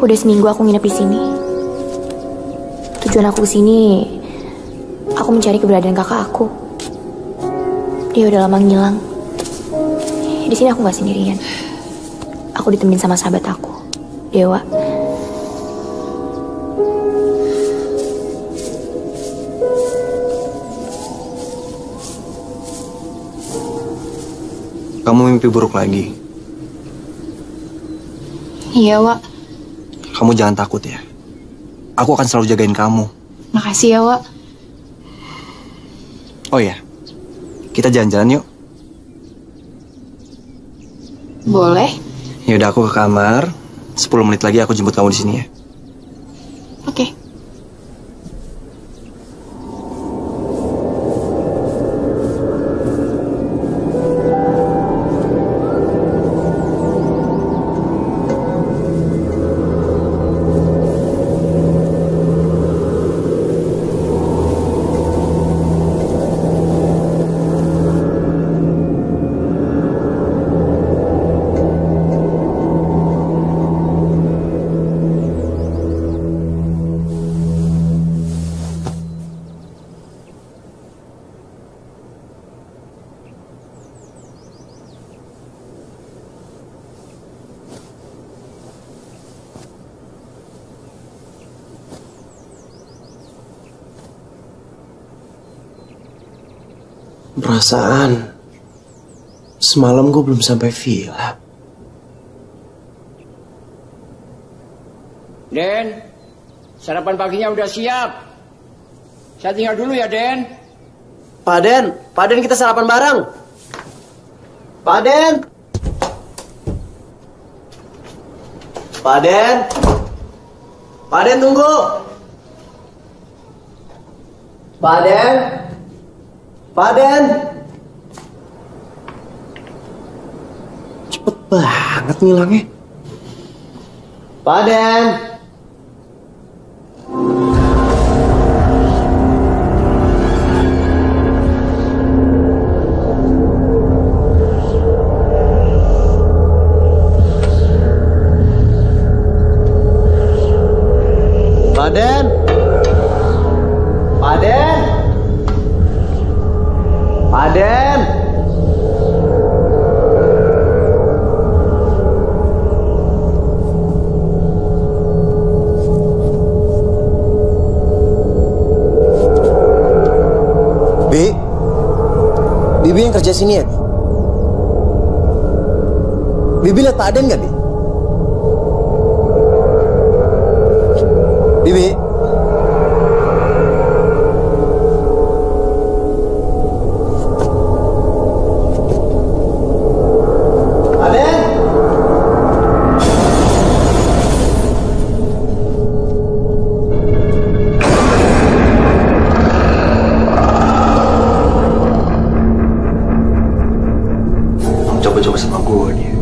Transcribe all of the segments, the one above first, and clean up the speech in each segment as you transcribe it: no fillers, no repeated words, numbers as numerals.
Udah seminggu aku nginep di sini. Tujuan aku kesini, aku mencari keberadaan kakak aku. Dia udah lama ngilang. Di sini aku nggak sendirian. Aku ditemenin sama sahabat aku, Dewa. Kamu mimpi buruk lagi? Iya, Wak. Kamu jangan takut ya. Aku akan selalu jagain kamu. Makasih ya, Wak. Oh ya, kita jalan-jalan yuk. Boleh. Yaudah, aku ke kamar. 10 menit lagi aku jemput kamu di sini ya. Oke. Perasaan semalam gue belum sampai villa. Den, sarapan paginya udah siap. Saya tinggal dulu ya, Den. Pak Den kita sarapan bareng. Pak Den. Pak Den tunggu. Pak Den. Cepet banget ngilangnya. Pak Den. Bibi yang kerja sini ya, Bi? Bibi lihat Pak Aden nggak, Bi? Bibi? Coba-coba sama gue dia.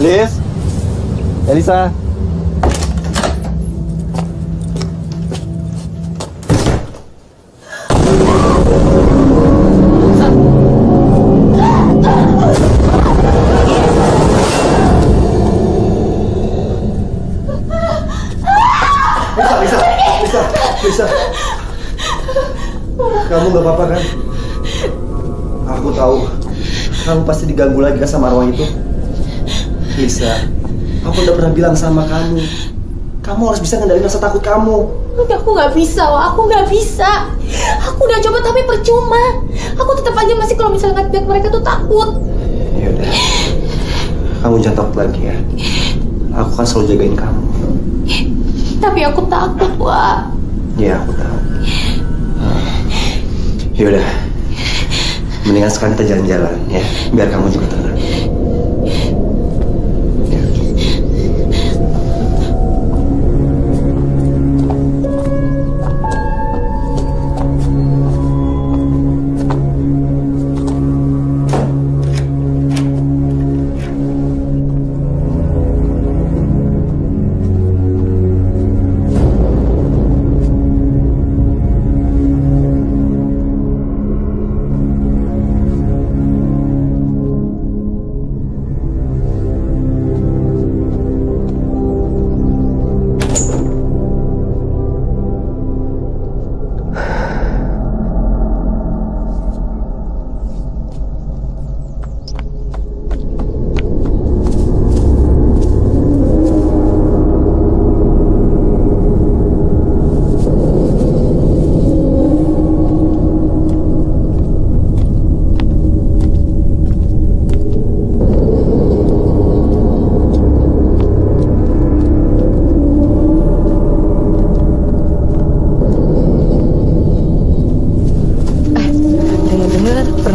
Liz, Elisa. Lisa. Kamu nggak apa-apa kan? Aku tahu kamu pasti diganggu lagi kan sama arwah itu. Lisa, aku udah pernah bilang sama kamu, kamu harus bisa ngendaliin rasa takut kamu. Aku nggak bisa, Wak. Aku nggak bisa. Aku udah coba tapi percuma. Aku tetap aja masih kalau misalnya ngeliat mereka tuh takut. Ya udah, kamu jangan takut lagi ya. Aku kan selalu jagain kamu. Tapi aku takut, Wak. Ya aku tahu. Ya udah, mendingan sekarang kita jalan-jalan ya, biar kamu juga tenang.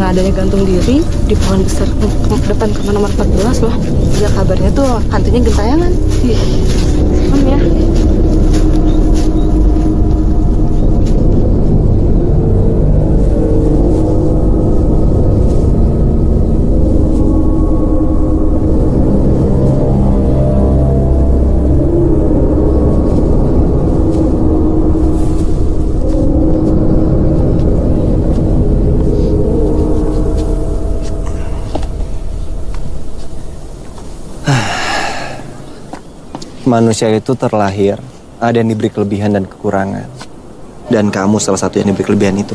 Adanya gantung diri di pohon besar depan kamar nomor 14 loh. Ya kabarnya tuh hantunya gentayangan. Iya. Ya. Manusia itu terlahir, ada yang diberi kelebihan dan kekurangan. Dan kamu salah satu yang diberi kelebihan itu.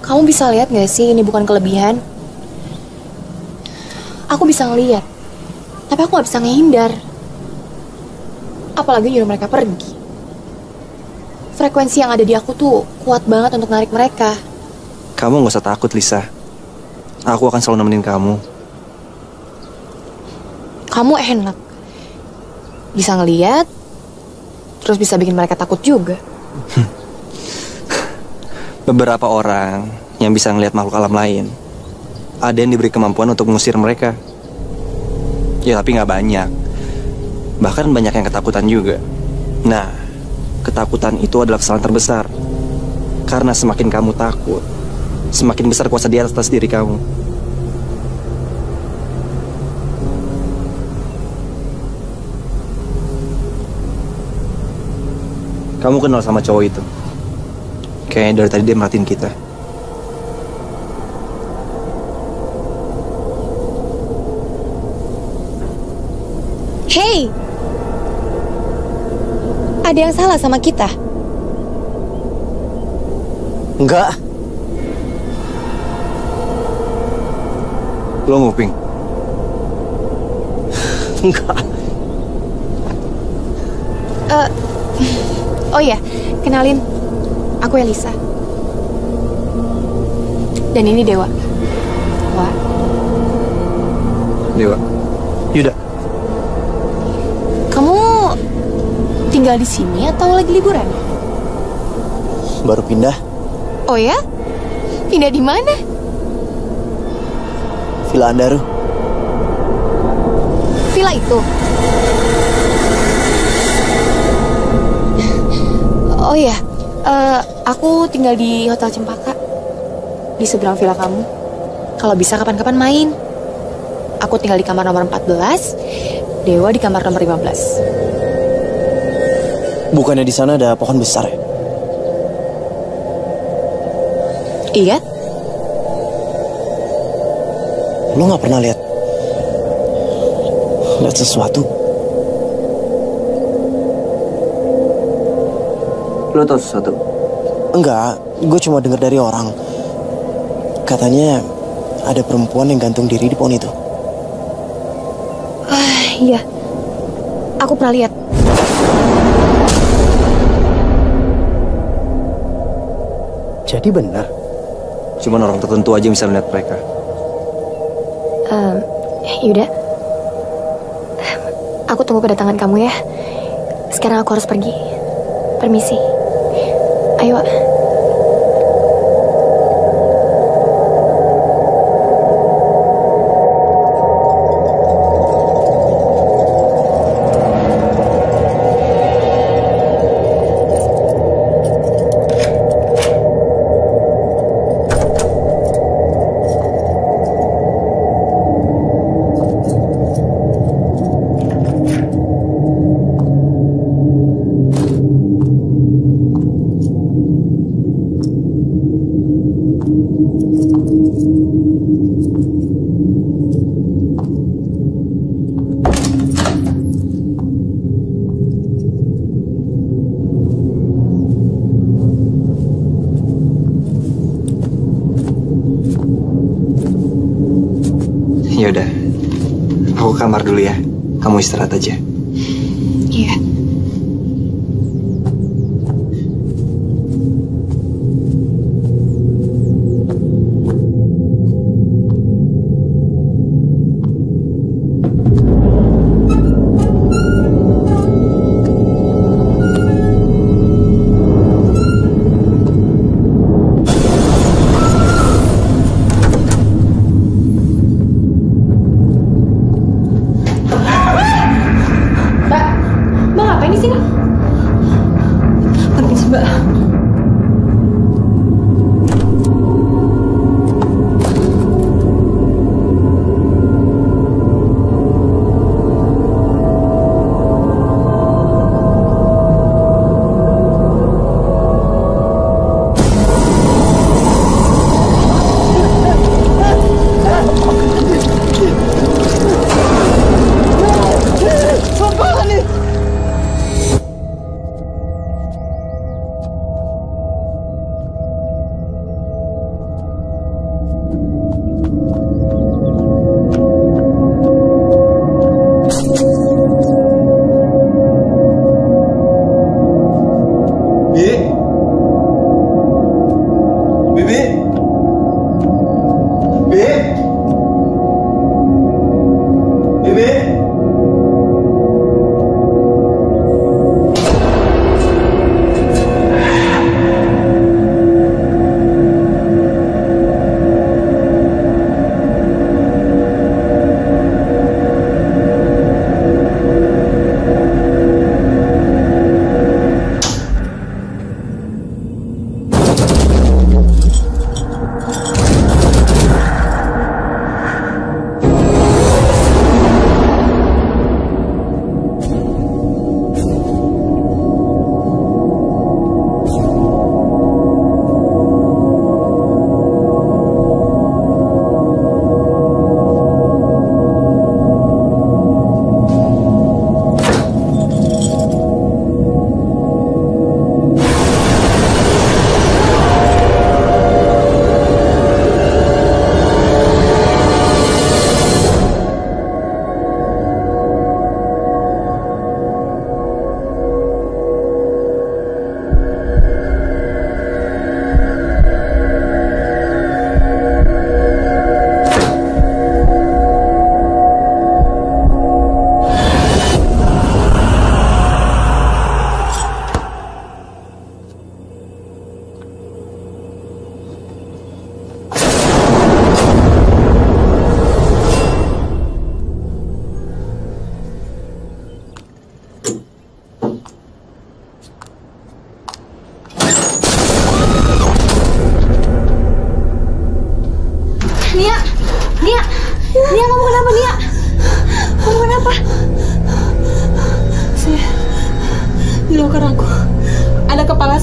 Kamu bisa lihat gak sih ini bukan kelebihan? Aku bisa ngeliat, tapi aku gak bisa ngehindar. Apalagi nyuruh mereka pergi. Frekuensi yang ada di aku tuh kuat banget untuk narik mereka. Kamu gak usah takut, Lisa. Aku akan selalu nemenin kamu. Kamu enak. Bisa ngeliat, terus bisa bikin mereka takut juga. Beberapa orang yang bisa ngelihat makhluk alam lain, ada yang diberi kemampuan untuk mengusir mereka. Ya tapi gak banyak. Bahkan banyak yang ketakutan juga. Nah, ketakutan itu adalah kesalahan terbesar. Karena semakin kamu takut, semakin besar kuasa di atas diri kamu. Kamu kenal sama cowok itu? Kayaknya dari tadi dia merhatiin kita. Hey! Ada yang salah sama kita? Enggak. Lo nguping? Enggak. Oh iya, kenalin. Aku Elisa. Dan ini Dewa. Wah. Dewa. Yuda. Kamu tinggal di sini atau lagi liburan? Baru pindah. Oh ya? Pindah di mana? Villa Andaru. Villa itu? Oh iya, aku tinggal di Hotel Cempaka, di seberang villa kamu. Kalau bisa kapan-kapan main. Aku tinggal di kamar nomor 14, Dewa di kamar nomor 15. Bukannya di sana ada pohon besar ya? Iya? Lo nggak pernah lihat sesuatu? Lo tau sesuatu? Enggak, gue cuma dengar dari orang. Katanya ada perempuan yang gantung diri di pohon itu. Iya. Aku pernah lihat. Jadi benar. Cuman orang tertentu aja yang bisa melihat mereka. Yaudah. Aku tunggu kedatangan kamu ya. Sekarang aku harus pergi. Permisi. Ayo. Yaudah, aku ke kamar dulu ya. Kamu istirahat aja. Iya.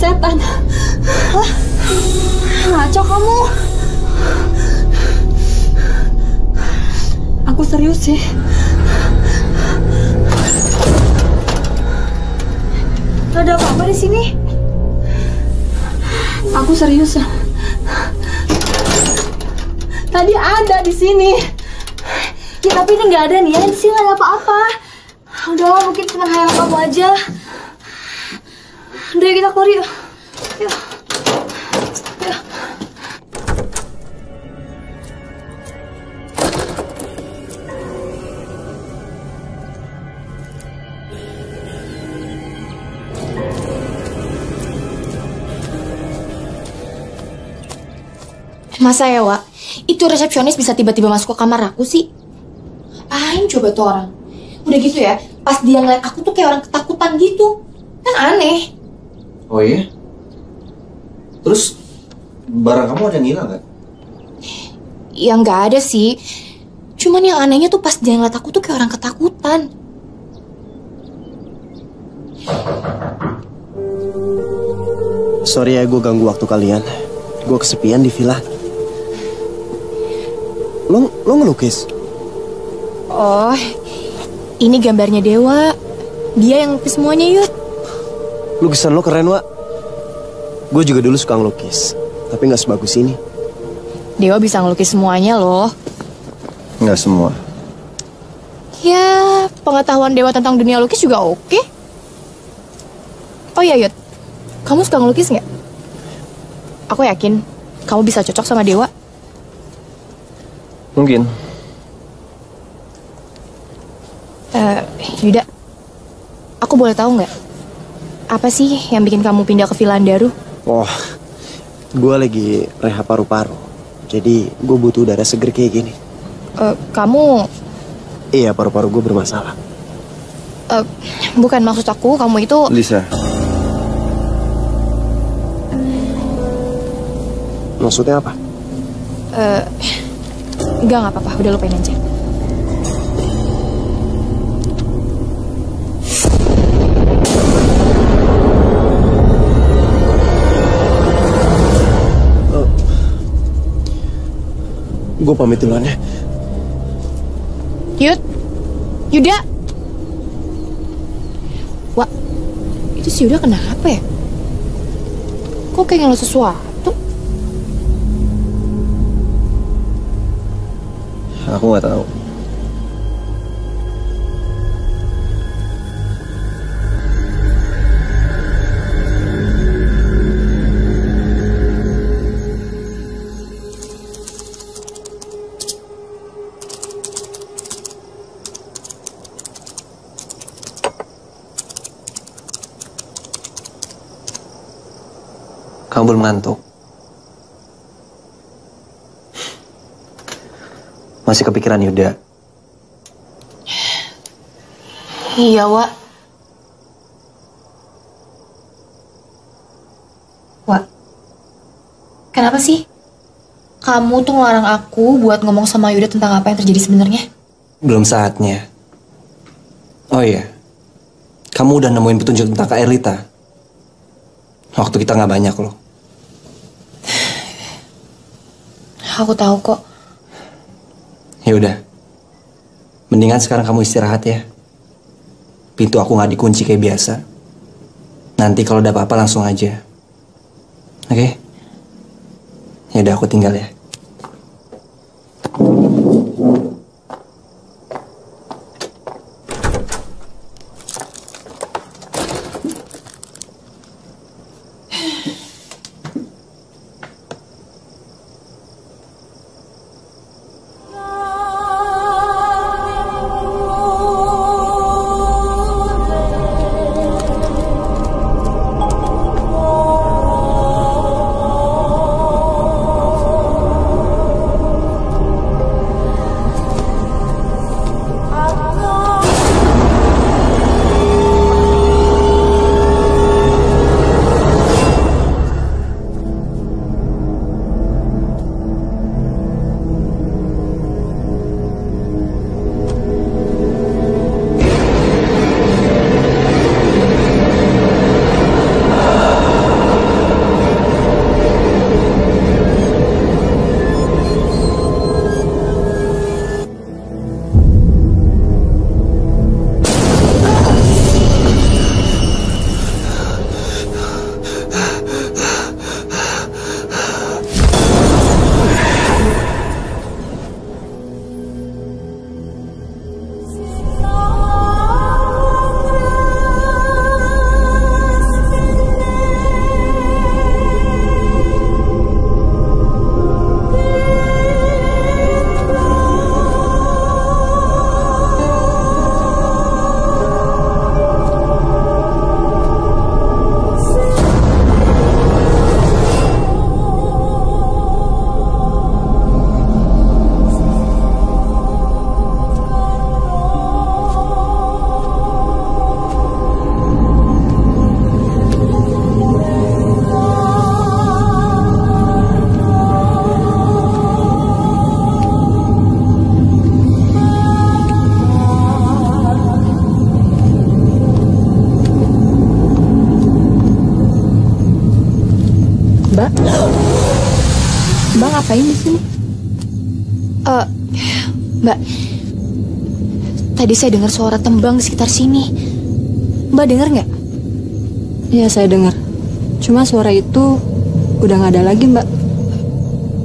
setan. Hah? Ngaco kamu. Aku serius sih. Ada apa-apa di sini? Aku serius. Tadi ada di sini. Ya tapi ini nggak ada nih ya, di sini nggak ada apa-apa. Udah, mungkin cuma hayalan kamu aja. Udah, kita keluar yuk. Yuk. Yuk. Masa ya, Wak? Itu resepsionis bisa tiba-tiba masuk ke kamar aku sih? Apain coba tuh orang? Udah gitu ya, pas dia ngeliat aku tuh kayak orang ketakutan gitu. Kan aneh. Oh iya? Terus barang kamu ada yang hilang kan? Ya nggak ada sih. Cuman yang anehnya tuh pas dia ngeliat aku tuh kayak orang ketakutan. Sorry ya gue ganggu waktu kalian. Gue kesepian di villa. Lo ngelukis? Oh, ini gambarnya Dewa. Dia yang lukis semuanya, Yud. Lukisan lo keren, Wak. Gue juga dulu suka ngelukis, tapi gak sebagus ini. Dewa bisa ngelukis semuanya loh. Nggak semua. Ya, pengetahuan Dewa tentang dunia lukis juga oke. Oh iya, Yud. Kamu suka ngelukis nggak? Aku yakin kamu bisa cocok sama Dewa. Mungkin. Yuda, aku boleh tahu nggak? Apa sih yang bikin kamu pindah ke Villa Andaru? Oh, gue lagi rehab paru-paru. Jadi gue butuh udara seger kayak gini. Kamu... Iya, paru-paru gue bermasalah. Bukan maksud aku, kamu itu... Lisa. Maksudnya apa? Enggak, nggak apa-apa. Udah lupain aja. Gue pamit duluan ya. Yud, Yuda. Wah, itu si Yuda kenapa ya? Kok kayak ngeluh sesuatu? Aku nggak tahu. Kamu belum ngantuk? Masih kepikiran Yuda? Iya, Wak. Wak, kenapa sih? Kamu tuh ngelarang aku buat ngomong sama Yuda tentang apa yang terjadi sebenarnya? Belum saatnya. Oh iya, kamu udah nemuin petunjuk tentang Kak Erlita. Waktu kita nggak banyak loh. Aku tahu kok. Ya udah, mendingan sekarang kamu istirahat ya. Pintu aku nggak dikunci kayak biasa. Nanti kalau ada apa-apa langsung aja. Oke? Ya udah, aku tinggal ya. Mbak? Mbak ngapain di sini? Mbak, tadi saya dengar suara tembang di sekitar sini. Mbak dengar nggak? Iya, saya dengar. Cuma suara itu udah nggak ada lagi, Mbak.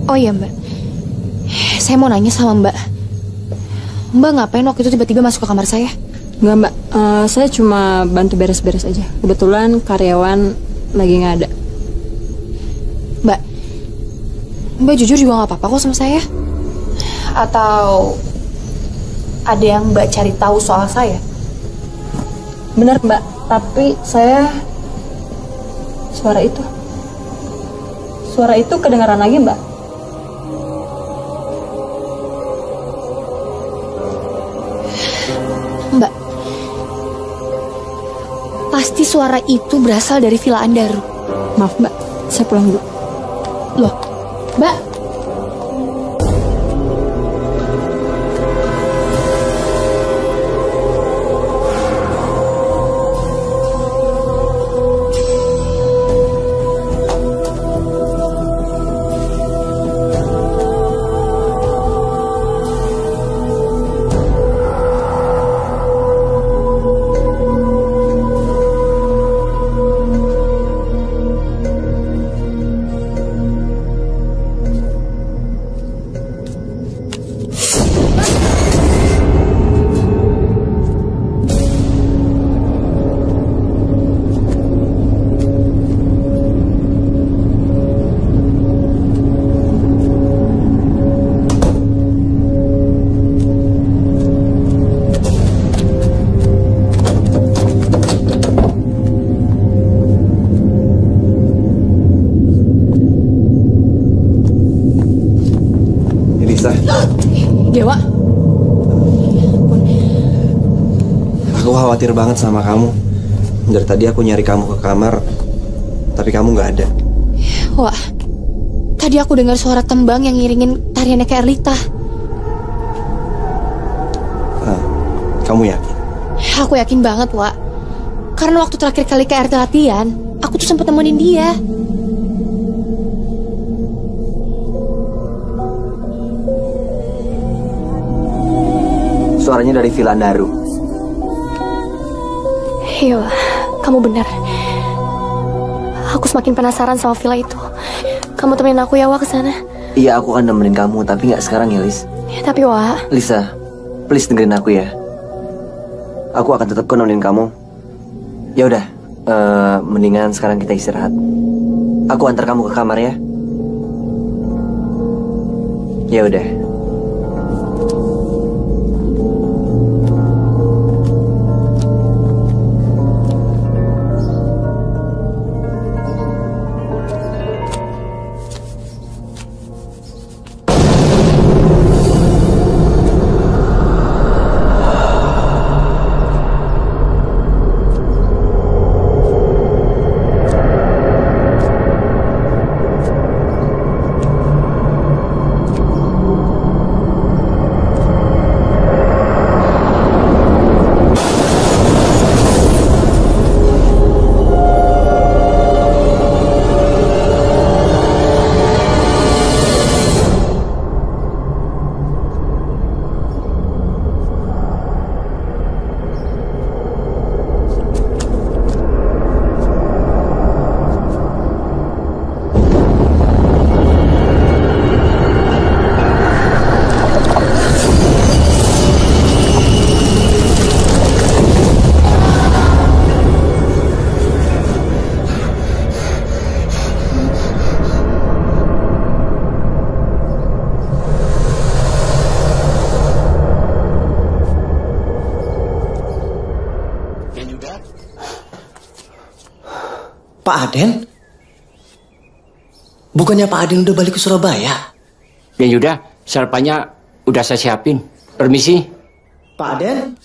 Oh iya, Mbak. Saya mau nanya sama Mbak. Mbak ngapain waktu itu tiba-tiba masuk ke kamar saya? Nggak, Mbak. Saya cuma bantu beres-beres aja. Kebetulan karyawan lagi nggak ada. Mbak jujur juga nggak apa-apa kok sama saya. Atau ada yang Mbak cari tahu soal saya? Benar, Mbak. Tapi suara itu kedengaran lagi, Mbak. Mbak, pasti suara itu berasal dari Villa Andaru. Maaf, Mbak. Saya pulang dulu. Loh, Mbak. Dewa, aku khawatir banget sama kamu. Dari tadi aku nyari kamu ke kamar, tapi kamu nggak ada. Wah, tadi aku dengar suara tembang yang ngiringin tariannya ke Erlita. Kamu yakin? Aku yakin banget, Wak. Karena waktu terakhir kali ke RT latihan, aku tuh sempat nemenin dia. Suaranya dari Villa Andaru. Iya, kamu benar. Aku semakin penasaran sama villa itu. Kamu temenin aku ya, Wak, ke sana. Iya, aku akan nemenin kamu, tapi nggak sekarang ya, Lis. Ya, tapi, Wak. Lisa, please dengerin aku ya. Aku akan tetap nemenin kamu. Ya udah, mendingan sekarang kita istirahat. Aku antar kamu ke kamar ya. Ya udah. Pak Aden? Bukannya Pak Aden udah balik ke Surabaya? Ya Yuda, sarapannya udah saya siapin. Permisi. Pak Aden?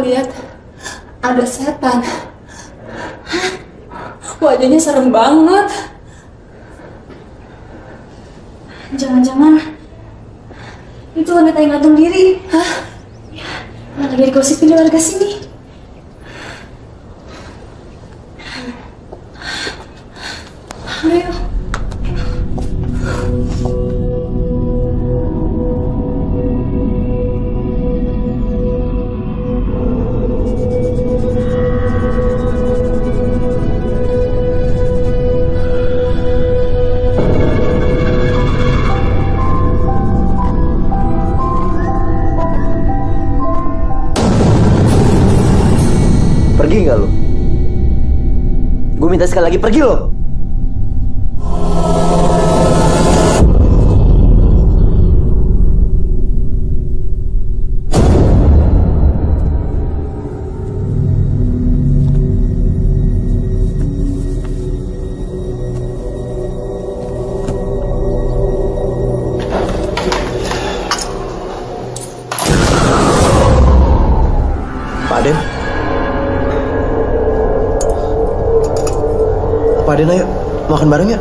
lihat ada setan. Wajahnya serem banget. Jangan-jangan itu wanita yang gantung diri. Hah? Malah lagi digosipin di warga sini. Ayo. Pergi nggak lo? Gue minta sekali lagi pergi lo. Pak Aden. Pak Aden, ayo makan bareng ya.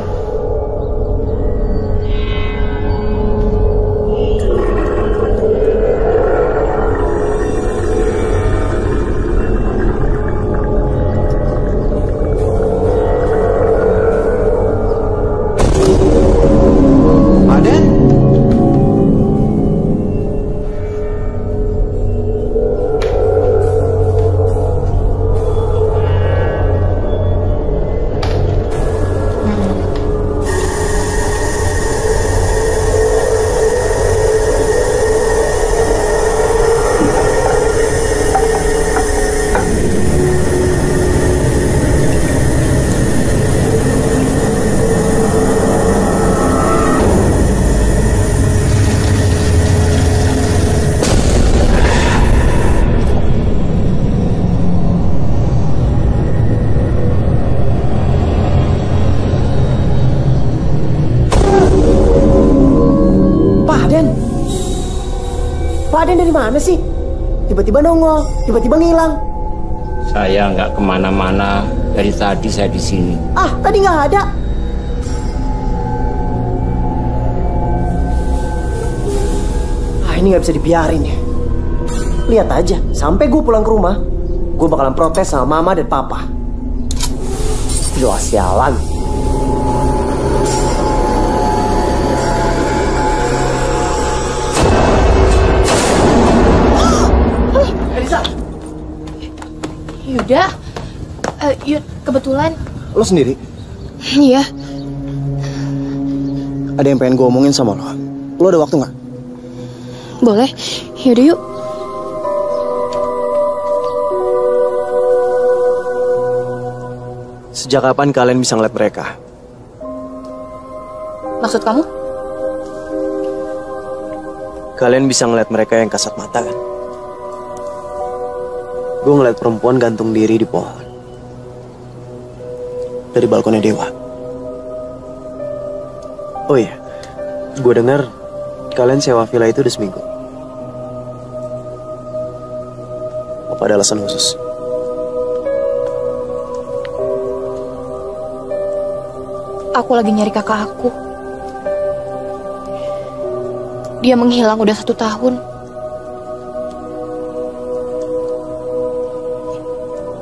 Pak Aden. Pak Aden dari mana sih? Tiba-tiba nongol, tiba-tiba ngilang. Saya nggak kemana-mana. Dari tadi saya di sini. Ah, tadi nggak ada. Ah, ini nggak bisa dibiarin ya. Lihat aja, sampai gue pulang ke rumah, gue bakalan protes sama mama dan papa. Doa sialan. Yuda, Yud, kebetulan. Lo sendiri? Iya. Ada yang pengen gue omongin sama lo. Lo ada waktu nggak? Boleh. Yaudah yuk. Sejak kapan kalian bisa ngeliat mereka? Maksud kamu? Kalian bisa ngeliat mereka yang kasat mata kan? Gue ngeliat perempuan gantung diri di pohon dari balkonnya Dewa. Oh iya, gue dengar kalian sewa villa itu udah seminggu. Apa ada alasan khusus? Aku lagi nyari kakak aku. Dia menghilang udah 1 tahun.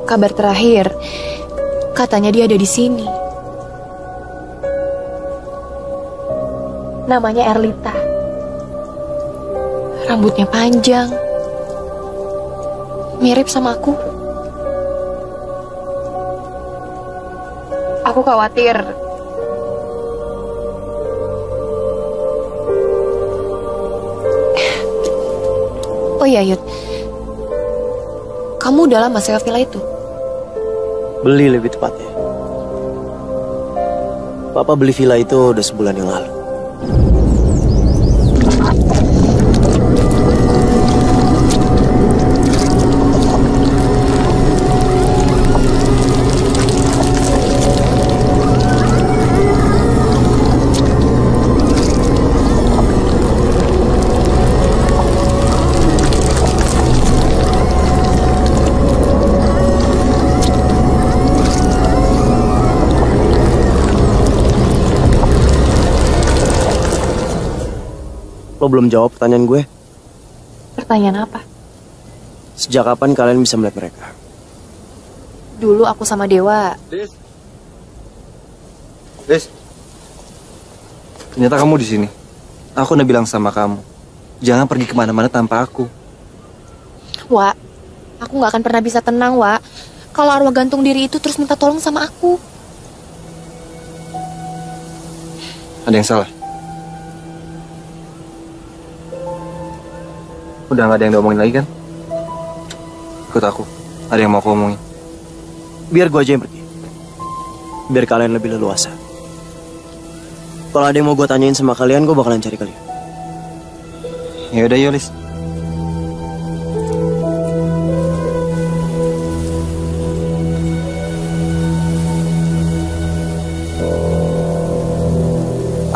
Kabar terakhir, katanya dia ada di sini. Namanya Erlita. Rambutnya panjang. Mirip sama aku. Aku khawatir. Oh iya, Yud. Kamu udah lama sewa villa itu? Beli lebih tepatnya. Papa beli villa itu udah sebulan yang lalu. Lo belum jawab pertanyaan gue. Pertanyaan apa? Sejak kapan kalian bisa melihat mereka? Dulu aku sama Dewa. Des. Ternyata kamu di sini. Aku udah bilang sama kamu, jangan pergi kemana-mana tanpa aku. Wak, aku gak akan pernah bisa tenang, Wak. Kalau arwah gantung diri itu terus minta tolong sama aku. Ada yang salah? Udah gak ada yang diomongin lagi kan? Ikut aku, ada yang mau aku omongin. Biar gue aja yang pergi. Biar kalian lebih leluasa. Kalau ada yang mau gue tanyain sama kalian, gue bakalan cari kalian. Ya udah, Yolis.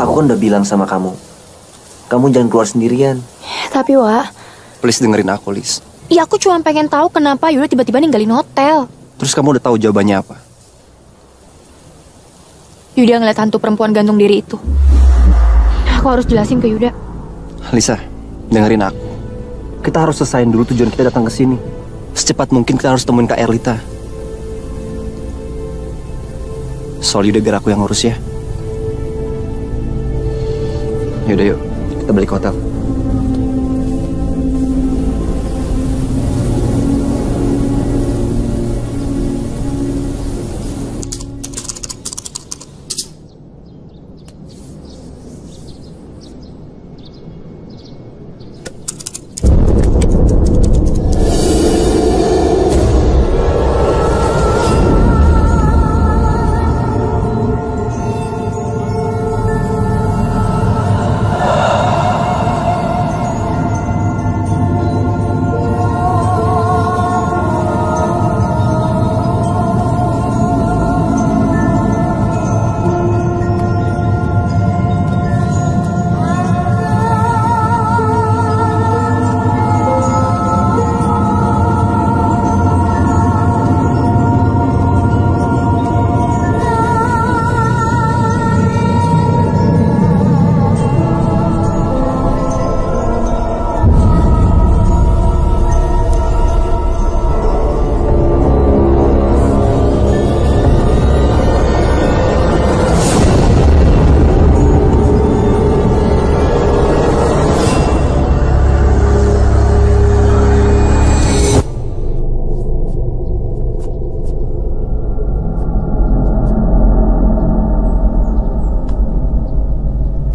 Aku kan udah bilang sama kamu, kamu jangan keluar sendirian. Tapi, Wak, Please dengerin aku, Lis. ya aku cuma pengen tahu kenapa Yuda tiba-tiba ninggalin hotel. Terus kamu udah tahu jawabannya apa? Yuda ngeliat hantu perempuan gantung diri itu. Aku harus jelasin ke Yuda. Lisa, dengerin aku. Kita harus selesain dulu tujuan kita datang ke sini. Secepat mungkin kita harus temuin Kak Erlita. Soal Yuda biar aku yang ngurus ya. Yaudah yuk, kita balik ke hotel.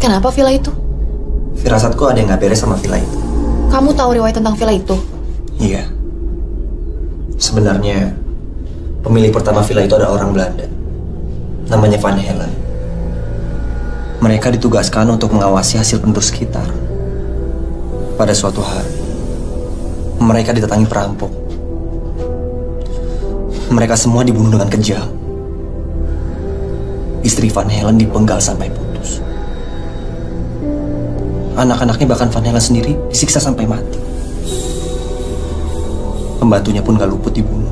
Kenapa villa itu? Firasatku ada yang gak beres sama villa itu. Kamu tahu riwayat tentang villa itu? Iya. Sebenarnya pemilik pertama villa itu adalah orang Belanda. Namanya Van Helen. Mereka ditugaskan untuk mengawasi hasil penduduk sekitar. Pada suatu hari, mereka didatangi perampok. Mereka semua dibunuh dengan kejam. Istri Van Helen dipenggal sampai putus. Anak-anaknya bahkan Van Helen sendiri disiksa sampai mati. Pembantunya pun gak luput dibunuh.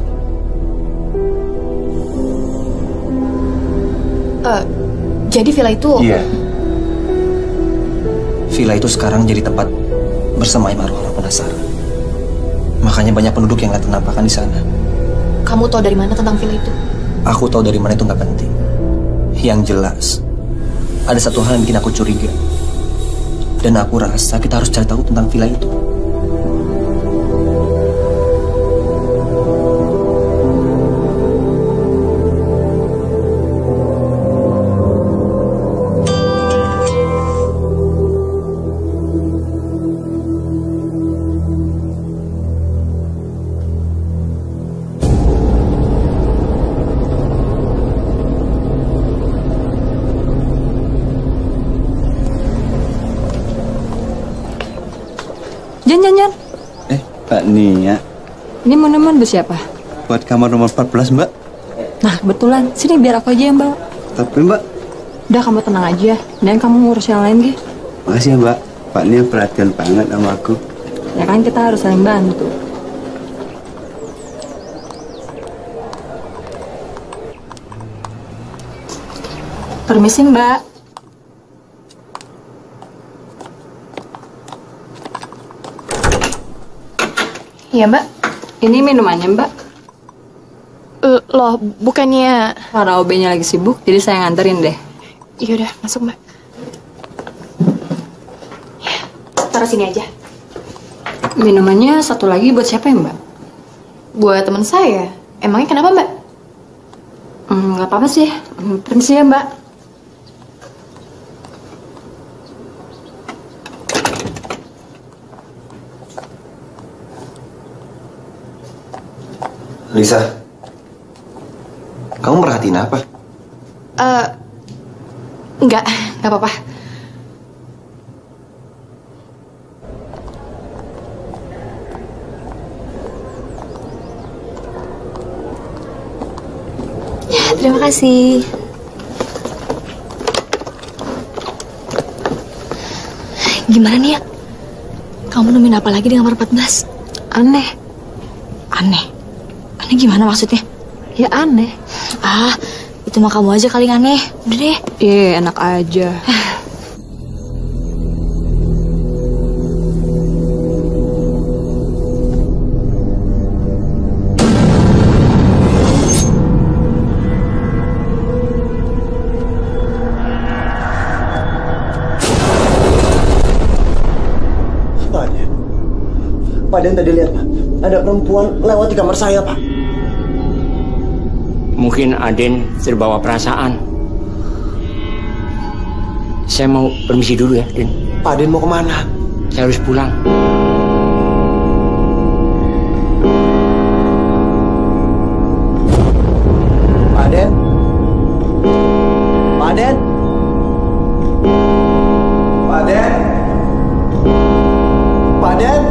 Jadi villa itu... Iya. Villa itu sekarang jadi tempat bersemayam arwah penasaran. Makanya banyak penduduk yang gak ternampakkan di sana. Kamu tahu dari mana tentang villa itu? Aku tahu dari mana itu gak penting. Yang jelas, ada satu hal yang bikin aku curiga. Dan aku rasa kita harus cari tahu tentang villa itu. Jan. Pak Nia. Ini monumen buat siapa? Buat kamar nomor 14, Mbak. Nah, kebetulan. Sini biar aku aja yang bawa. Tapi, Mbak. Udah, kamu tenang aja. Dan kamu ngurus yang lain, Gi. Makasih ya, Mbak. Pak Nia perhatian banget sama aku. Ya kan, kita harus saling bantu. Permisi, Mbak. Iya, Mbak. Ini minumannya, Mbak. Loh, bukannya... Para OB-nya lagi sibuk, jadi saya nganterin deh. Iya udah, masuk, Mbak. Ya, taruh sini aja. Minumannya satu lagi buat siapa ya, Mbak? Buat teman saya. Emangnya kenapa, Mbak? Nggak apa-apa sih. Permisi ya, Mbak. Lisa, kamu merhatiin apa? Enggak apa-apa. Ya, terima kasih. Gimana nih ya? Kamu nemuin apa lagi di kamar 14? Aneh. Aneh gimana maksudnya? Ya aneh. Ah, itu mah kamu aja kali aneh. Udah deh. Enak aja. Pak Den tadi lihat, Pak. Ada perempuan lewat di kamar saya, Pak. Mungkin Aden terbawa perasaan. Saya mau permisi dulu ya, Den. Pak Den mau kemana? Saya harus pulang. Pak Den? Pak Den? Pak Den? Pak Den?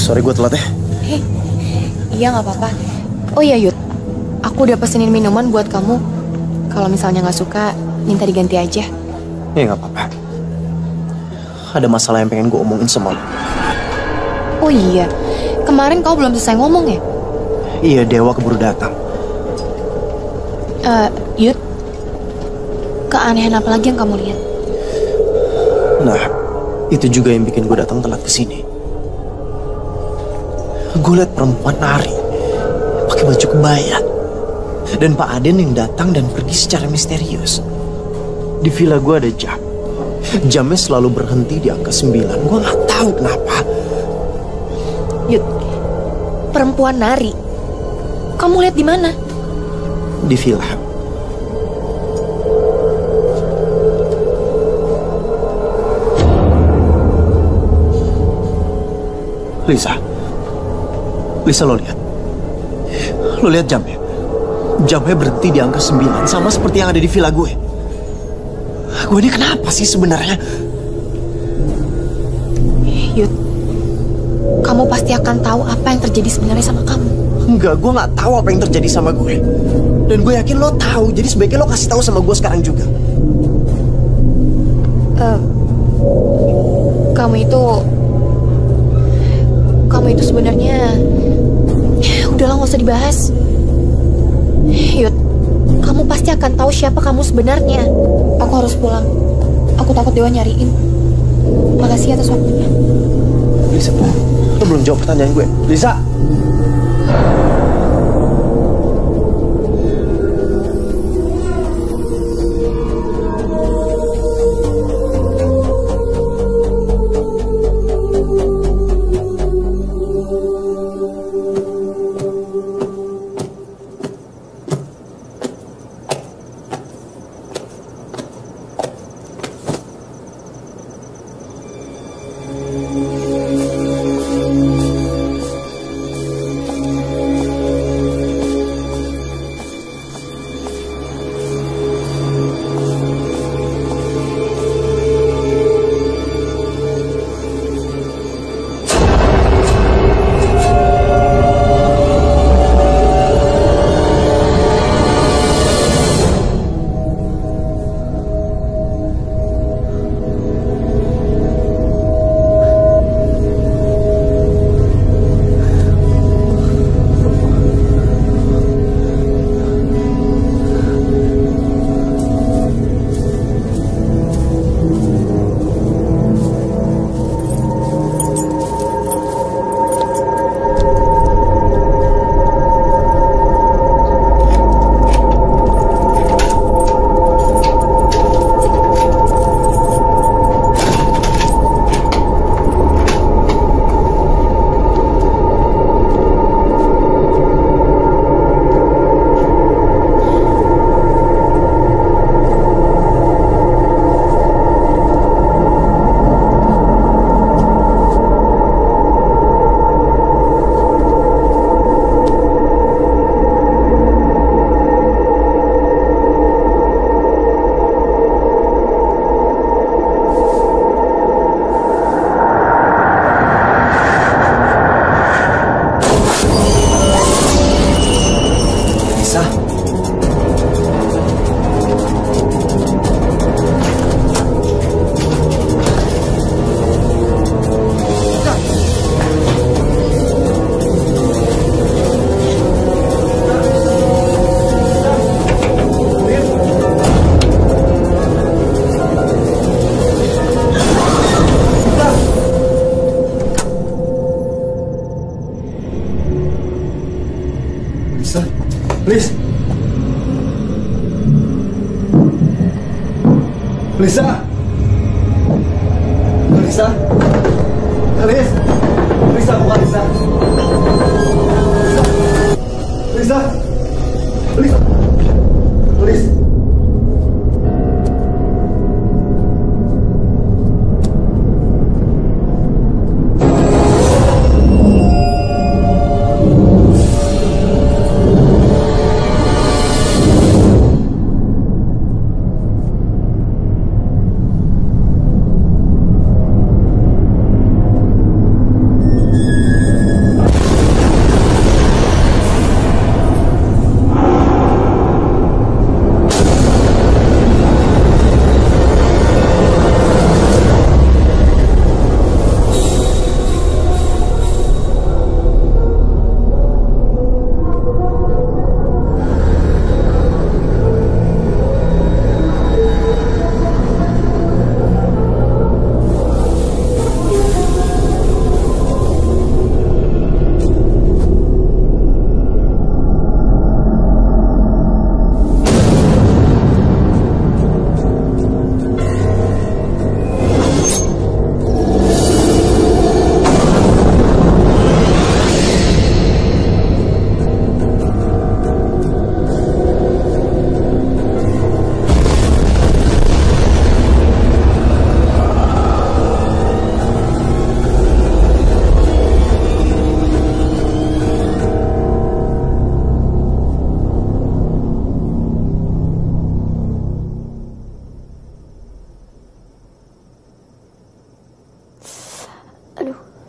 Sorry gue telat ya. Iya nggak apa-apa. Oh iya Yud, aku udah pesenin minuman buat kamu. Kalau misalnya nggak suka, minta diganti aja. Ya nggak apa-apa. Ada masalah yang pengen gue omongin sama lo. Oh iya, kemarin kau belum selesai ngomong ya? Iya, Dewa keburu datang. Yud, keanehan apa lagi yang kamu lihat? Nah, itu juga yang bikin gue datang telat ke sini. Gue liat perempuan nari pakai baju kebaya dan Pak Aden yang datang dan pergi secara misterius. Di villa gue ada jam. Jamnya selalu berhenti di angka 9. Gue nggak tahu kenapa. Yud, perempuan nari. Kamu lihat di mana? Di villa. Lisa, lo lihat. Lo lihat jamnya. Jamnya berhenti di angka 9, sama seperti yang ada di villa gue. Gue ini kenapa sih sebenarnya? Yud, kamu pasti akan tahu apa yang terjadi sebenarnya sama kamu. Enggak, gue nggak tahu apa yang terjadi sama gue. Dan gue yakin lo tahu, jadi sebaiknya lo kasih tahu sama gue sekarang juga. Kamu itu sebenarnya... Udahlah, nggak usah dibahas. Yud, kamu pasti akan tahu siapa kamu sebenarnya. Aku harus pulang. Aku takut Dewa nyariin. Makasih atas waktunya. Lisa, lo belum jawab pertanyaan gue. Lisa! Lisa, Lis. Lisa. Lisa. Lis. Lisa, bukan Lisa. Lisa. Lisa. Lis.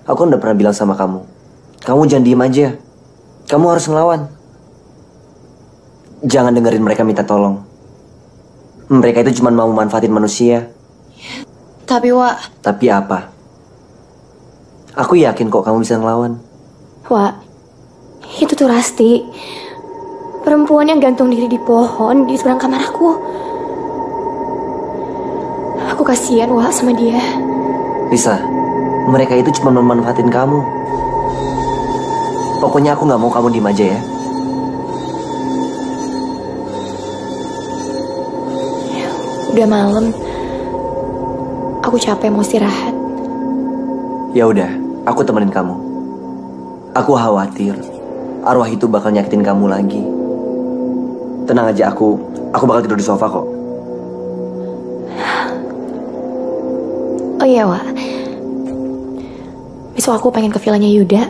Aku udah pernah bilang sama kamu, kamu jangan diem aja. Kamu harus ngelawan. Jangan dengerin mereka minta tolong. Mereka itu cuma mau manfaatin manusia. Tapi, Wak... Tapi apa? Aku yakin kok kamu bisa ngelawan. Wak, itu tuh Rasti. Perempuan yang gantung diri di pohon di seberang kamar aku. Aku kasihan, Wak, sama dia. Lisa, mereka itu cuma memanfaatin kamu. Pokoknya aku gak mau kamu diem aja ya. Udah malam. Aku capek mau istirahat. Ya udah, aku temenin kamu. Aku khawatir arwah itu bakal nyakitin kamu lagi. Tenang aja, aku bakal tidur di sofa kok. Oh iya, Wak. Besok aku pengen ke villanya Yuda.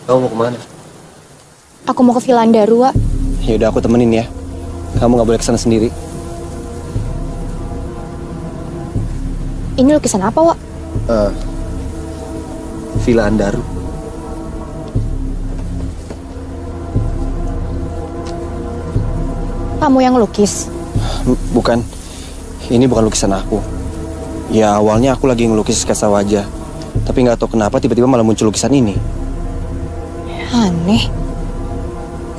Kamu mau kemana? Aku mau ke Villa Andaru, Wak. Yaudah, aku temenin ya. Kamu gak boleh kesana sendiri. Ini lukisan apa, Wak? Villa Andaru. Kamu yang lukis? Bukan. Ini bukan lukisan aku. Ya awalnya aku lagi ngelukis sketsa wajah. Tapi nggak tahu kenapa tiba-tiba malah muncul lukisan ini. Aneh.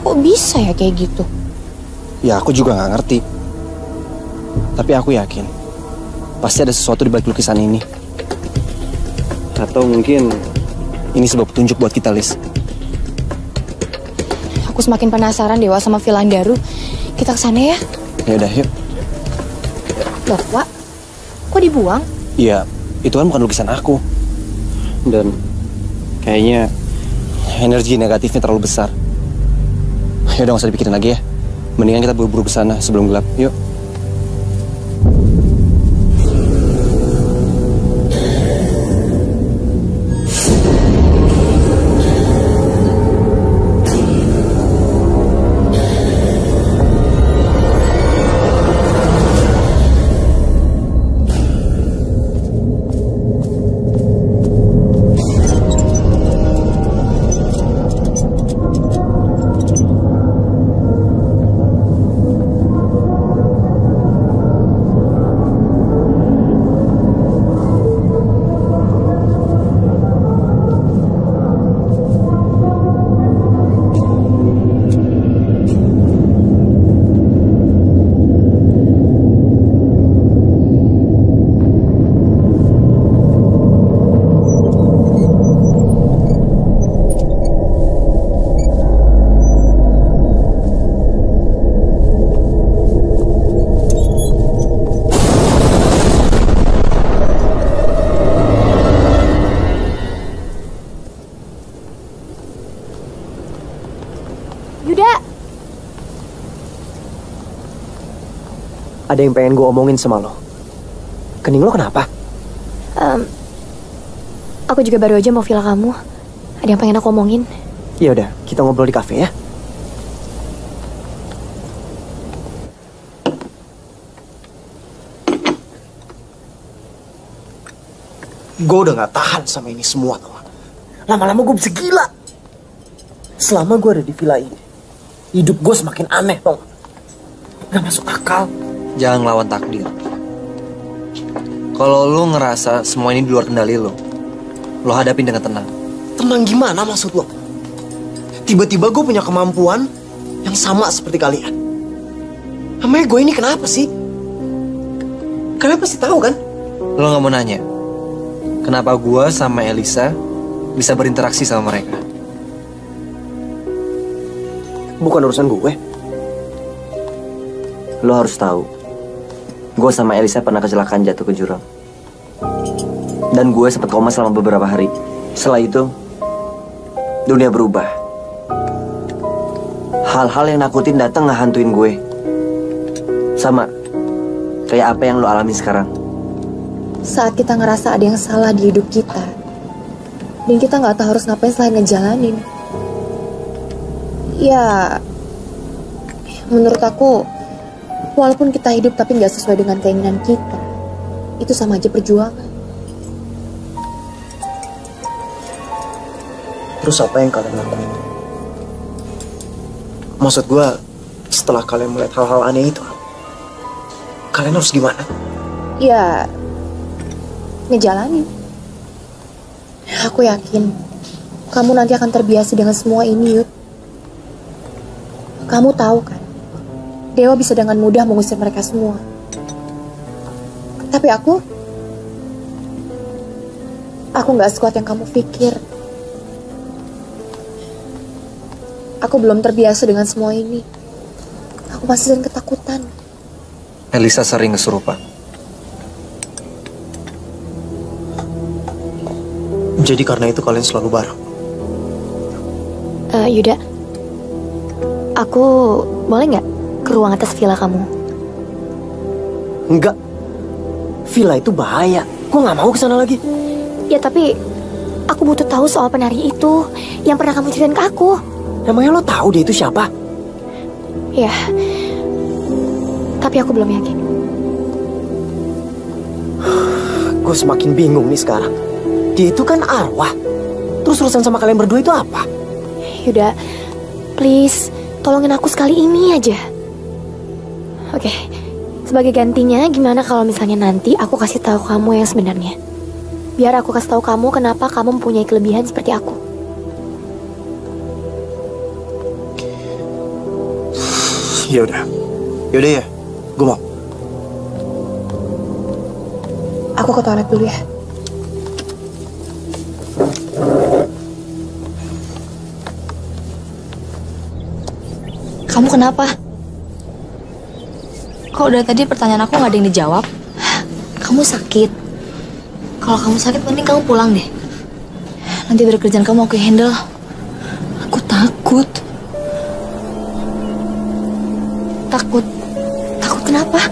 Kok bisa ya kayak gitu? Ya aku juga nggak ngerti. Tapi aku yakin pasti ada sesuatu di balik lukisan ini. Atau mungkin ini sebuah petunjuk buat kita, Lis. Aku semakin penasaran Dewa sama Villa Andaru. Kita kesana ya? Ya udah, yuk. Loh, Wak, kok dibuang? Iya, itu kan bukan lukisan aku. Dan kayaknya energi negatifnya terlalu besar. Ya udah, nggak usah dipikirin lagi ya. Mendingan kita buru-buru kesana sebelum gelap. Yuk. Ada yang pengen gue omongin sama lo. Kening lo kenapa? Aku juga baru aja mau villa kamu. Ada yang pengen aku omongin. Ya udah, kita ngobrol di kafe ya. Gue udah gak tahan sama ini semua, tau gak? Lama-lama gue bisa gila. Selama gue ada di villa ini, hidup gue semakin aneh, tau gak? Gak masuk akal. Jangan ngelawan takdir. Kalau lo ngerasa semua ini di luar kendali lo hadapin dengan tenang. Tenang gimana maksud lo? Tiba-tiba gue punya kemampuan yang sama seperti kalian. Namanya gue ini kenapa sih? Kalian pasti tahu kan? Lo gak mau nanya kenapa gue sama Elisa bisa berinteraksi sama mereka? Bukan urusan gue. Lo harus tahu, gue sama Elisa pernah kecelakaan jatuh ke jurang. Dan gue sempat koma selama beberapa hari. Setelah itu, dunia berubah. Hal-hal yang nakutin datang ngehantuin gue. Sama kayak apa yang lo alami sekarang. Saat kita ngerasa ada yang salah di hidup kita, dan kita nggak tahu harus ngapain selain ngejalanin. Ya, menurut aku, walaupun kita hidup tapi nggak sesuai dengan keinginan kita, itu sama aja perjuangan. Terus apa yang kalian lakuin? Maksud gue, setelah kalian melihat hal-hal aneh itu, kalian harus gimana? Ya, ngejalanin. Aku yakin kamu nanti akan terbiasa dengan semua ini, Yud. Kamu tahu kan, Dewa bisa dengan mudah mengusir mereka semua. Tapi aku nggak sekuat yang kamu pikir. Aku belum terbiasa dengan semua ini. Aku masih dengan ketakutan. Elisa sering kesurupan. Jadi karena itu kalian selalu bareng? Yuda, aku boleh nggak ke ruang atas villa kamu? Enggak. Villa itu bahaya. Gue nggak mau kesana lagi. Ya tapi aku butuh tahu soal penari itu yang pernah kamu ceritain ke aku. Emangnya lo tahu dia itu siapa? Ya, tapi aku belum yakin. Gue semakin bingung nih sekarang. Dia itu kan arwah. Terus urusan sama kalian berdua itu apa? Yuda, please, tolongin aku sekali ini aja. Oke, sebagai gantinya gimana kalau misalnya nanti aku kasih tahu kamu yang sebenarnya? Biar aku kasih tahu kamu kenapa kamu mempunyai kelebihan seperti aku. Yaudah ya, gue mau. Aku ke toilet dulu ya. Kamu kenapa? Kok udah tadi pertanyaan aku gak ada yang dijawab? Kamu sakit. Kalau kamu sakit mending kamu pulang deh. Nanti dari kerjaan kamu aku handle. Aku takut. Takut? Takut kenapa?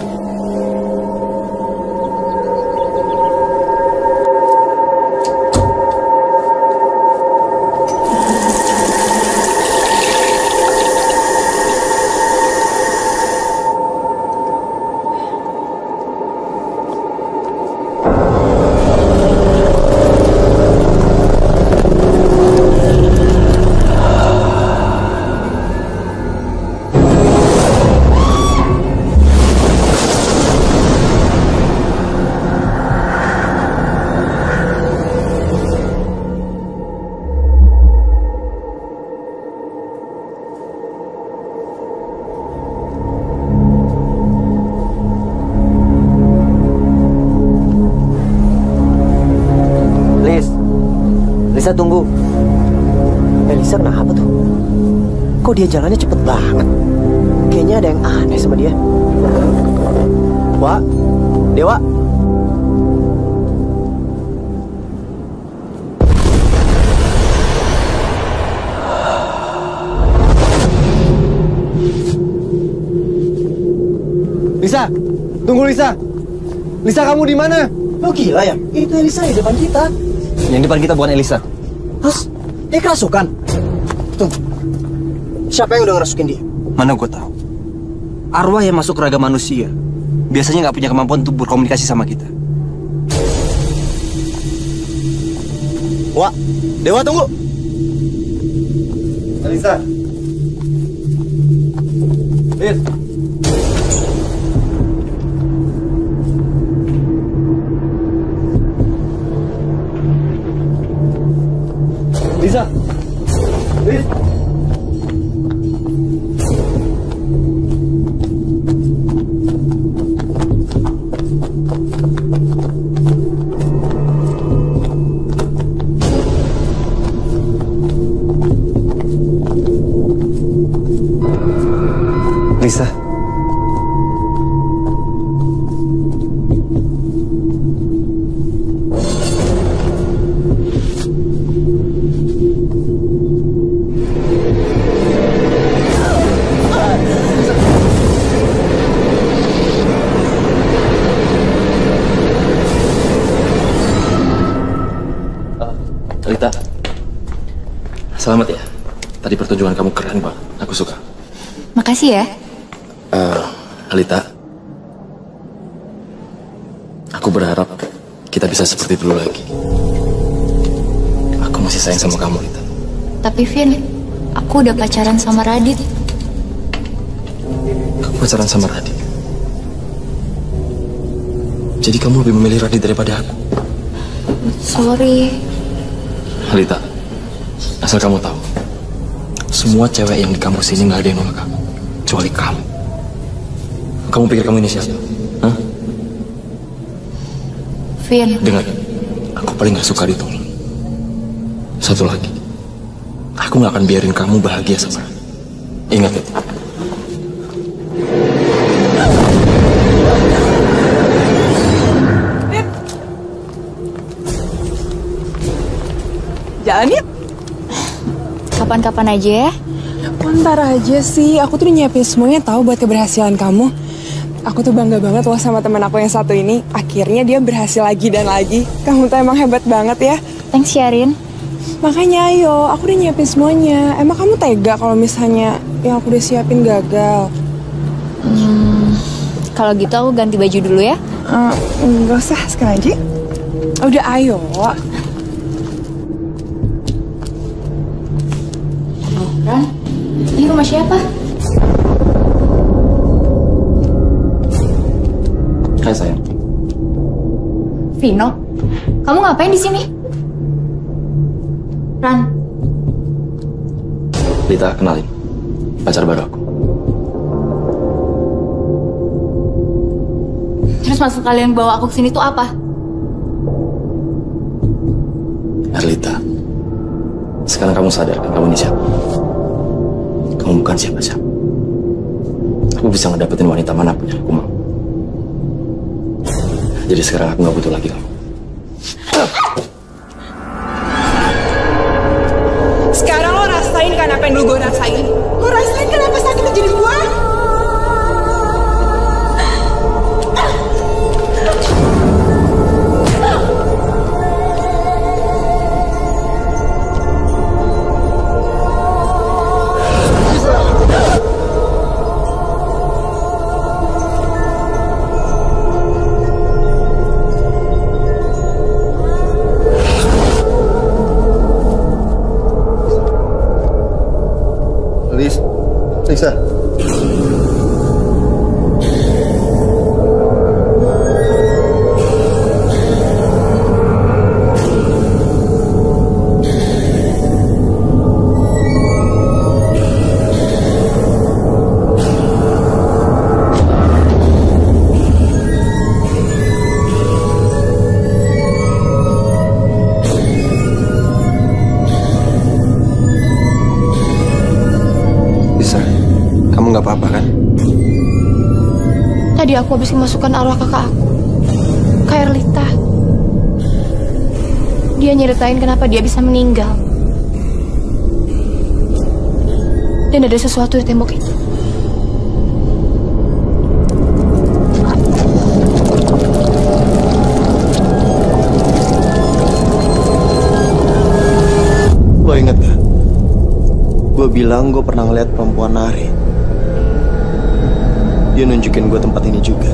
Lisa tunggu. Lisa kenapa tuh? Kok dia jalannya cepet banget? Kayaknya ada yang aneh sama dia. Wak, Dewa. Lisa, tunggu Lisa. Lisa, kamu di mana? Lo gila ya? Itu Elisa di depan kita. Yang depan kita bukan Elisa. Terus dia kerasukan. Tuh, siapa yang udah ngerasukin dia? Mana gue tahu. Arwah yang masuk ke raga manusia biasanya nggak punya kemampuan untuk berkomunikasi sama kita. Wah, Dewa tunggu. Elisa. Liz. Lisa. Liz. Lisa. Alita, selamat ya. Tadi pertunjukan kamu keren banget. Aku suka. Makasih ya. Alita, aku berharap kita bisa seperti dulu lagi. Aku masih sayang sama kamu, Alita. Tapi Vin, aku udah pacaran sama Radit. Aku pacaran sama Radit. Jadi kamu lebih memilih Radit daripada aku. Sorry. Alita, asal kamu tahu, semua cewek yang di kampus ini nggak ada yang nolak kamu, kecuali kamu. Kamu pikir kamu ini siapa? Hah? Vin. Dengar, aku paling nggak suka ditolak. Satu lagi, aku nggak akan biarin kamu bahagia sama aku. Ingat itu. Jalan yuk. Kapan-kapan aja ya. Ntar aja sih, aku tuh udah nyiapin semuanya tahu buat keberhasilan kamu. Aku tuh bangga banget loh sama teman aku yang satu ini. Akhirnya dia berhasil lagi dan lagi. Kamu tuh emang hebat banget ya. Thanks Sharin. Makanya ayo, aku udah nyiapin semuanya. Emang kamu tega kalau misalnya yang aku udah siapin gagal? Kalau gitu aku ganti baju dulu ya. Enggak usah, sekarang aja. Udah ayo. Ran, ini rumah siapa? Hai sayang. Vino, kamu ngapain di sini? Ran, Lita, kenalin. Pacar baru aku. terus maksud kalian bawa aku ke sini tuh apa? Erlita, sekarang kamu sadar kan kamu ini siapa? Kamu bukan siapa-siapa. Aku bisa ngedapetin wanita manapun yang aku mau. Jadi sekarang aku gak butuh lagi kamu. Sekarang lo rasain kan apa yang dulu gue rasain. Lo rasain kan apa sakit jadi gue. Lisa. Kamu gak apa-apa kan? Tadi aku habis memasukkan arwah kakak aku ke Erlita. Dia nyeritain kenapa dia bisa meninggal. Dan ada sesuatu di tembok itu. Lo inget gak? Gue bilang gue pernah ngeliat perempuan nari. Dia nunjukin gue tempat ini juga.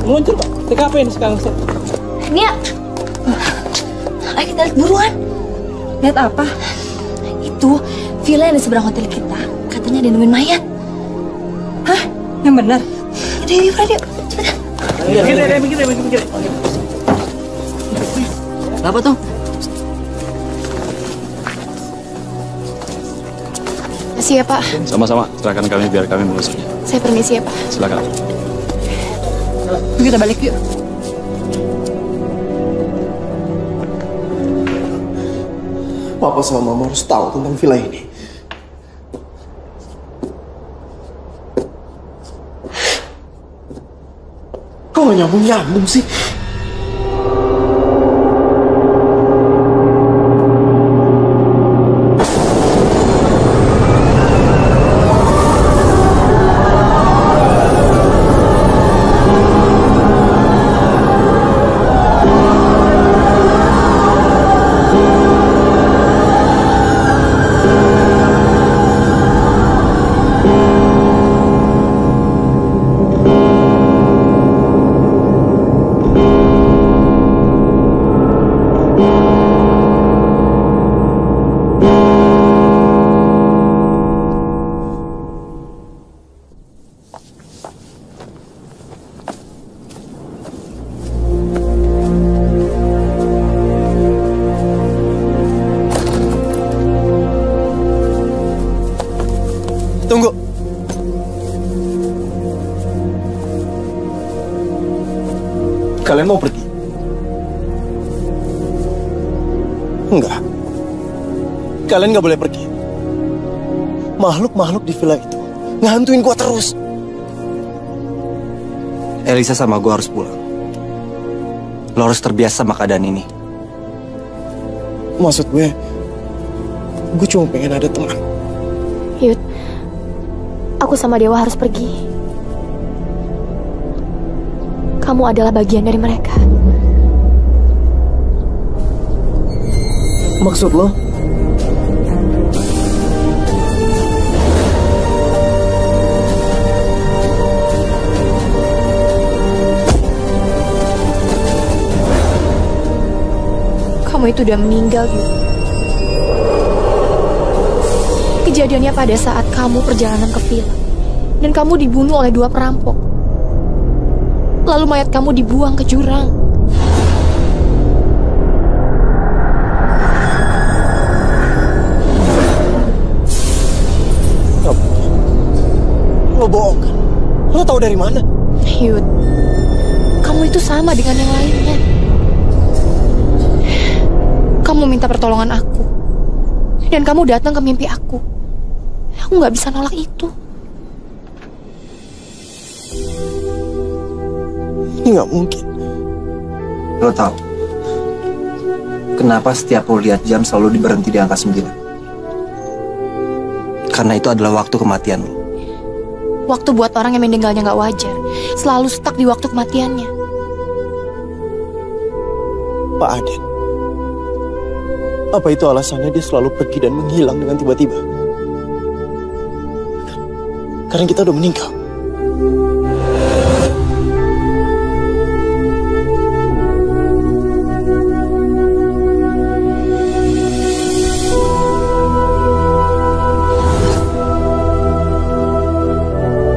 Muncul Pak, TKP ini sekarang. Nia, ayo kita lihat buruan. Lihat apa? Itu villa yang di seberang hotel kita. Katanya ada yang nemuin mayat. Hah? Yang benar? Yaudah, yuk, Fred, yuk. Cepetan. Mikir. Kenapa tuh? Makasih ya, Pak. Sama-sama, serahkan kami biar kami mengusutnya. Saya permisi ya, Pak. Silakan. Kita balik yuk. Papa sama Mama harus tahu tentang villa ini. Kok gak nyambung-nyambung sih? Kalian mau pergi? Enggak. Kalian nggak boleh pergi. Makhluk-makhluk di villa itu ngehantuin gua terus. Elisa sama gue harus pulang. Lo harus terbiasa sama keadaan ini. Maksud gue cuma pengen ada teman. Yud, aku sama Dewa harus pergi. Kamu adalah bagian dari mereka. Maksud lo? Kamu itu udah meninggal, Yud. Kejadiannya pada saat kamu perjalanan ke villa. Dan kamu dibunuh oleh 2 perampok. Lalu mayat kamu dibuang ke jurang. Lo bohong kan? Lo tahu dari mana? Yud, kamu itu sama dengan yang lainnya. Kamu minta pertolongan aku. Dan kamu datang ke mimpi aku. Aku gak bisa nolak itu. Ini gak mungkin. Lo tahu kenapa setiap lo lihat jam selalu berhenti di angka 9? Karena itu adalah waktu kematian lo. Waktu buat orang yang meninggalnya gak wajar. Selalu stuck di waktu kematiannya. Pak Aden, apa itu alasannya dia selalu pergi dan menghilang dengan tiba-tiba? Karena kita udah meninggal.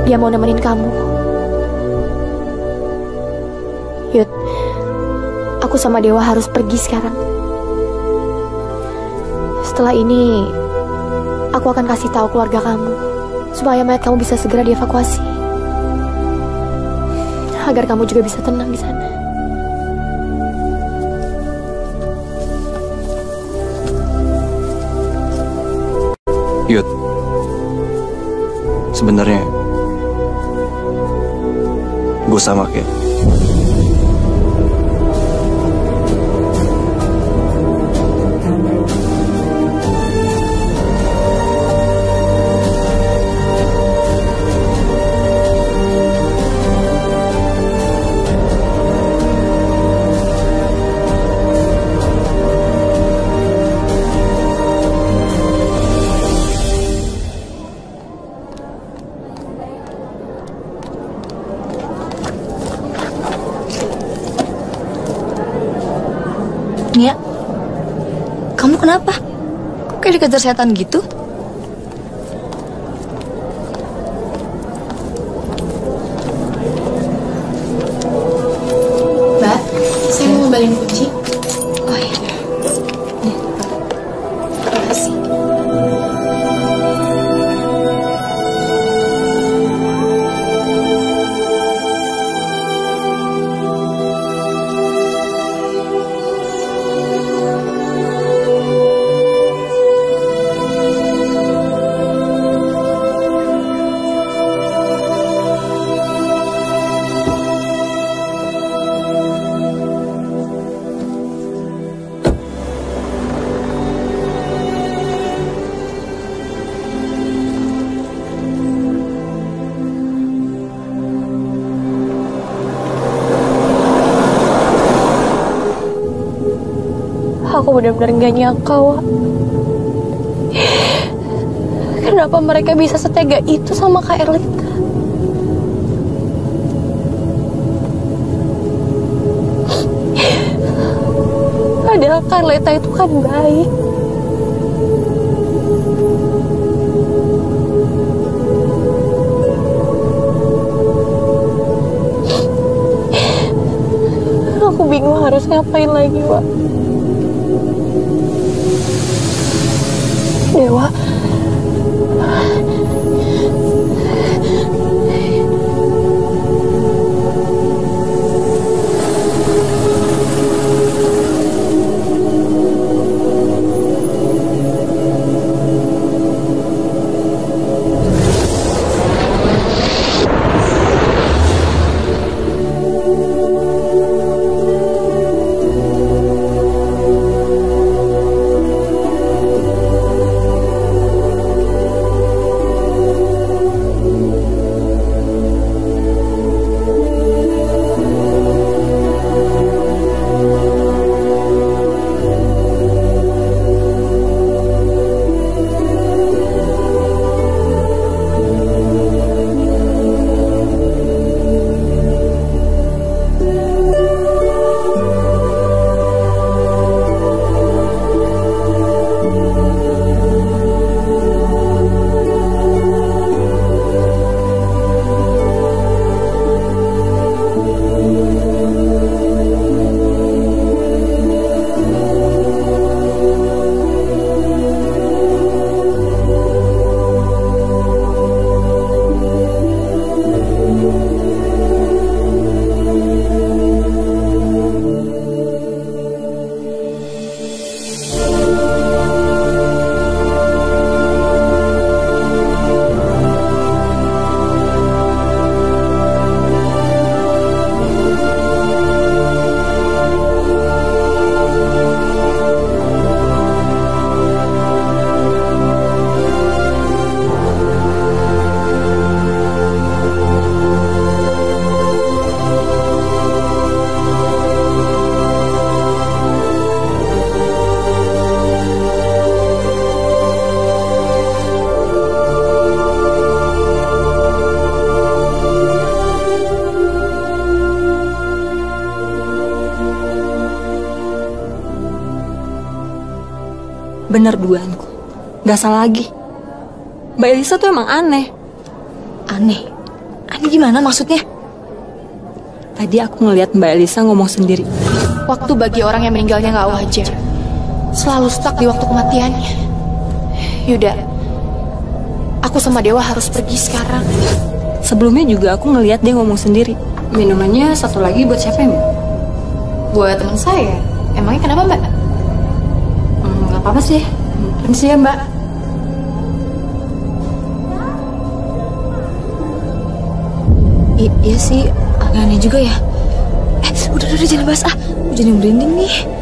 Dia mau nemenin kamu. Yud, aku sama Dewa harus pergi sekarang. Setelah ini, aku akan kasih tahu keluarga kamu supaya mayat kamu bisa segera dievakuasi, agar kamu juga bisa tenang di sana. Yud, sebenarnya gue sama kayak Nia, kamu kenapa? Kok kayak dikejar setan gitu? Mbak, saya mau ngembalin kunci. Oh iya. Terima kasih. Aku benar-benar gak nyangka, Wak. Kenapa mereka bisa setega itu sama Kak Erlita? Padahal Kak Erlita itu kan baik. Aku bingung harus ngapain lagi, Wak. Dewa, Bener dugaanku. Gak salah lagi. Mbak Elisa tuh emang aneh. Aneh? Aneh gimana maksudnya? Tadi aku ngeliat Mbak Elisa ngomong sendiri. Waktu bagi orang yang meninggalnya gak wajar. Selalu stuck di waktu kematiannya. Yuda, aku sama Dewa harus pergi sekarang. Sebelumnya juga aku ngeliat dia ngomong sendiri. Minumannya satu lagi buat siapa ya, Mbak? Buat teman saya. Emangnya kenapa, Mbak? Gak apa-apa sih. Permisi ya, Mbak. Iya sih, agak aneh juga ya. Udah jangan bahas ah. Aku jadi merinding nih.